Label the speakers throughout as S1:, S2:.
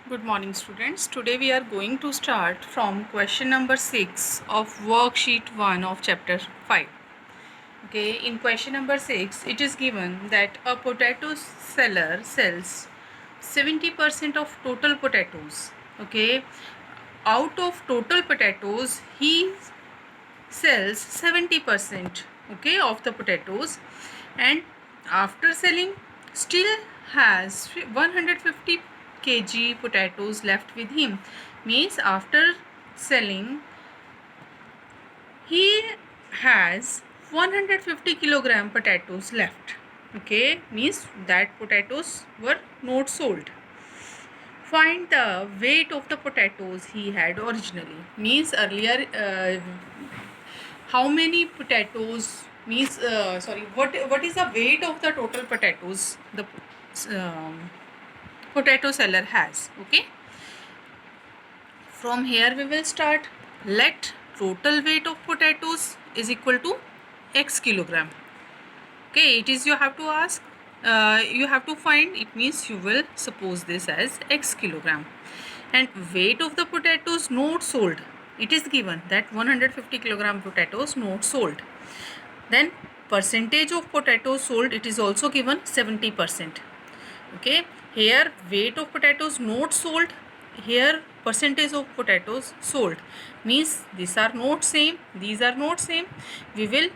S1: Good morning, students. Today we are going to start from question number 6 of worksheet 1 of chapter 5. Okay, in question number 6, it is given that a potato seller sells 70% of total potatoes. Okay, out of total potatoes, he sells 70%, okay, of the potatoes, and after selling still has 150 kg potatoes left with him. Means after selling he has 150 kilogram potatoes left. Okay, means that potatoes were not sold. Find the weight of the potatoes he had originally. Means earlier how many potatoes, means what is the weight of the total potatoes the potato seller has. Okay, from here we will start. Let total weight of potatoes is equal to x kilogram. Okay, it is you have to ask, you have to find, it means you will suppose this as x kilogram. And weight of the potatoes not sold, it is given that 150 kilogram potatoes not sold. Then percentage of potatoes sold, it is also given 70%. Okay, here weight of potatoes not sold, here percentage of potatoes sold, means these are not same, these are not same. We will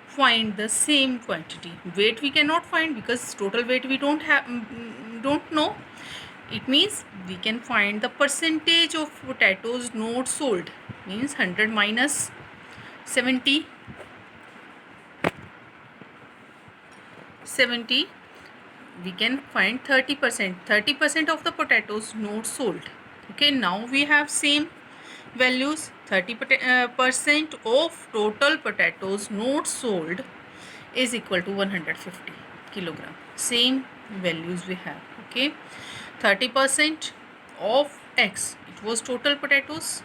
S1: find the same quantity. Weight we cannot find because total weight we don't know. It means we can find the percentage of potatoes not sold, means 100 minus 70, we can find 30%. 30% of the potatoes not sold. Okay, now we have same values. 30% of total potatoes not sold is equal to 150 kilogram. Same values we have. Okay, 30% of x, it was total potatoes.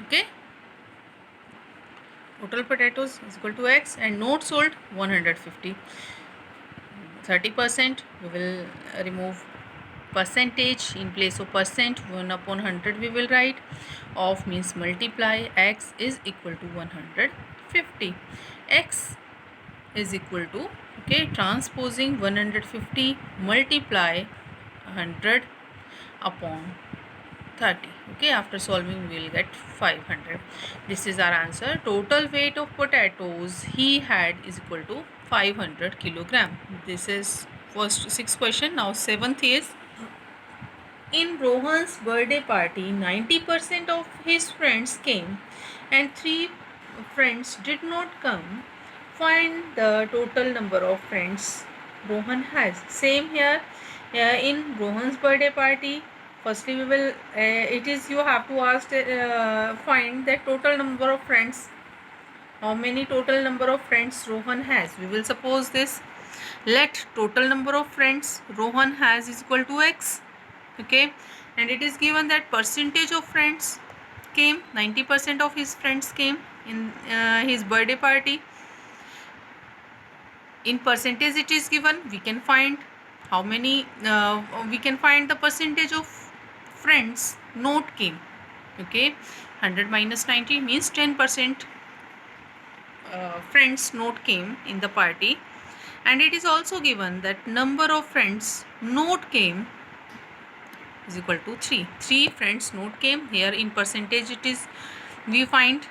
S1: Okay, total potatoes is equal to x, and not sold 150. 30%, we will remove percentage, in place of percent 1 upon 100 we will write. Of means multiply, x is equal to 150. X is equal to, okay, transposing 150 multiply 100 upon 30. Okay, after solving we will get 500. This is our answer. Total weight of potatoes he had is equal to 500 kilogram. This is first 6 question. Now 7th is, in Rohan's birthday party 90% of his friends came and 3 friends did not come. Find the total number of friends Rohan has. Same here, in Rohan's birthday party, firstly we will it is you have to ask find the total number of friends. How many total number of friends Rohan has? We will suppose this. Let total number of friends Rohan has is equal to x. Okay, and it is given that percentage of friends came, 90% of his friends came in his birthday party. In percentage it is given, we can find how many, we can find the percentage of friends not came. Okay, 100 minus 90 means 10% friends not came in the party. And it is also given that number of friends not came is equal to 3. 3 friends not came. Here in percentage it is, we find,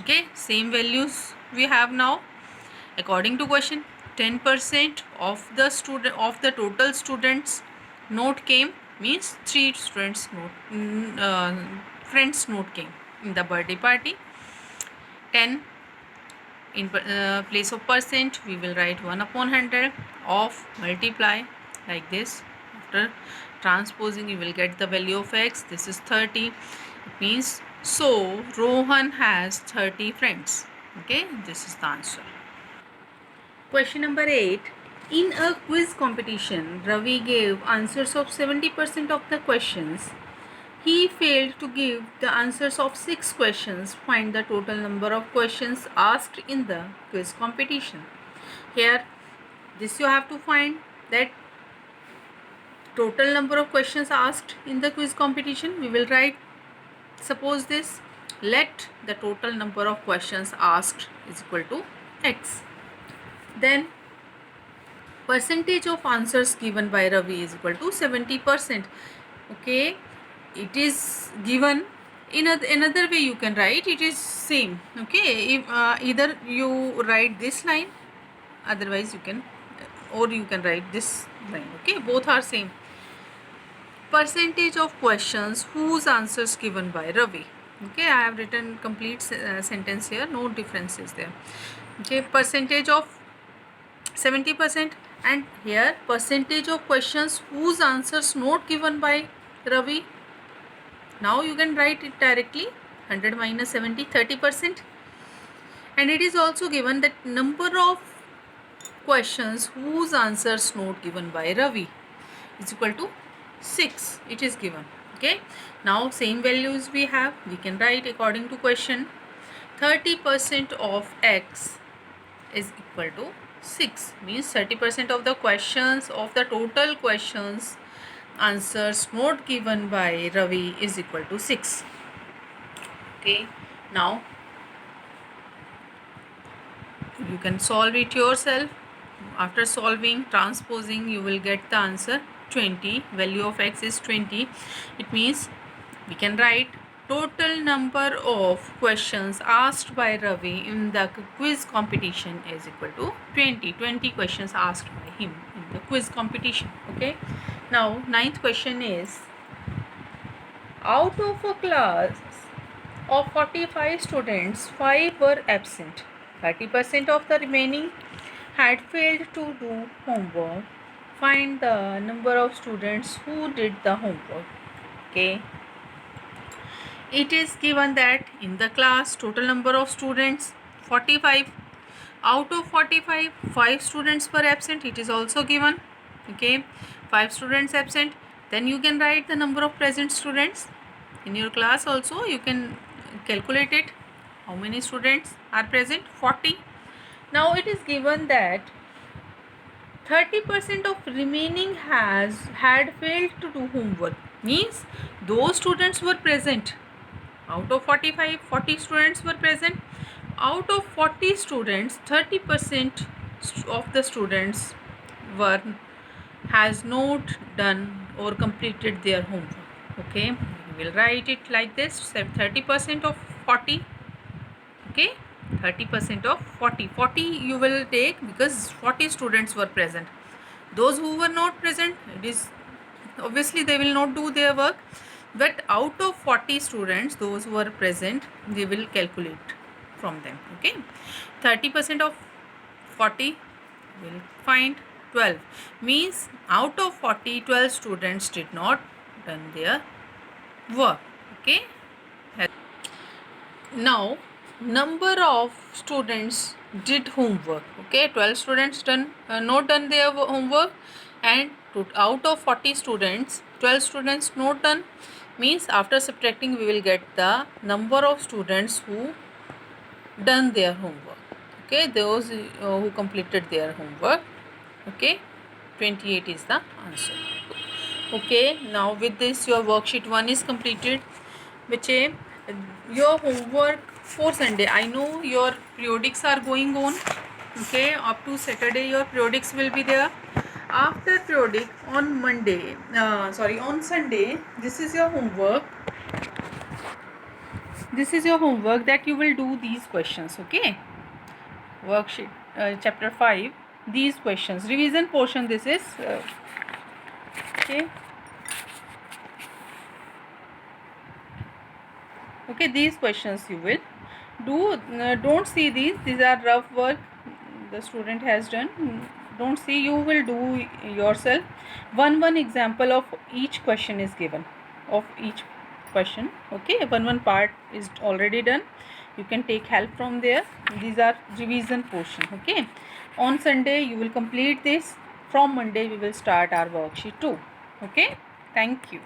S1: okay, same values we have now. According to question, 10% of the total students not came, means 3 students not friends not came in the birthday party. 10, in place of percent we will write 1 upon 100 of multiply like this. After transposing you will get the value of x. This is 30. It means, so Rohan has 30 friends. Okay, this is the answer. Question number 8. In a quiz competition, Ravi gave answers of 70% of the questions. He failed to give the answers of 6 questions. Find the total number of questions asked in the quiz competition. Here, this you have to find that total number of questions asked in the quiz competition. We will write, suppose this, let the total number of questions asked is equal to x. Then percentage of answers given by Ravi is equal to 70%. Okay, it is given in another way. You can write it is same. Okay, if either you write this line, otherwise you can, or you can write this line. Okay, both are same. Percentage of questions whose answers given by Ravi. Okay, I have written complete sentence here, no differences there. Okay, percentage of 70%, and here percentage of questions whose answers not given by Ravi. Now you can write it directly, 100 minus 70, 30%. And it is also given that number of questions whose answers not given by Ravi is equal to 6. It is given. Okay, now same values we have, we can write according to question. 30% of x is equal to 6, means 30% of the questions, of the total questions answers not given by Ravi is equal to 6. Okay, now you can solve it yourself. After solving, transposing, you will get the answer 20. Value of x is 20. It means we can write total number of questions asked by Ravi in the quiz competition is equal to 20. 20 questions asked by him in the quiz competition. Okay, now ninth question is, out of a class of 45 students, 5 were absent. 30% of the remaining had failed to do homework. Find the number of students who did the homework. Okay, it is given that in the class total number of students 45. Out of 45, 5 students were absent. It is also given. Okay, 5 students absent. Then you can write the number of present students in your class. Also you can calculate it, how many students are present, 40. Now it is given that 30% of remaining had failed to do homework, means those students were present. Out of 45, 40 students were present. Out of 40 students, 30% of the students were has not done or completed their homework. Okay, we will write it like this, 30% of 40. Okay, 30% of 40. 40 you will take because 40 students were present. Those who were not present, it is obviously they will not do their work. But out of 40 students, those who are present, they will calculate from them. Okay, 30% of 40 will find 12, means out of 40, 12 students did not done their work. Okay, now number of students did homework. Okay, 12 students done not done their homework, and out of 40 students, 12 students not done, means after subtracting we will get the number of students who done their homework. Okay, those who completed their homework. Okay, 28 is the answer. Okay, now with this your worksheet 1 is completed. Which your homework for Sunday, I know your periodics are going on. Okay, up to Saturday your periodics will be there. After periodic on Monday, on Sunday, this is your homework. This is your homework that you will do these questions. Okay, worksheet chapter 5, these questions, revision portion. This is okay. Okay, these questions you will do. Don't see these are rough work the student has done. Don't see, you will do yourself. One example of each question is given, of each question. Okay, one part is already done, you can take help from there. These are revision portion. Okay, on Sunday you will complete this. From Monday we will start our worksheet 2. Okay, thank you.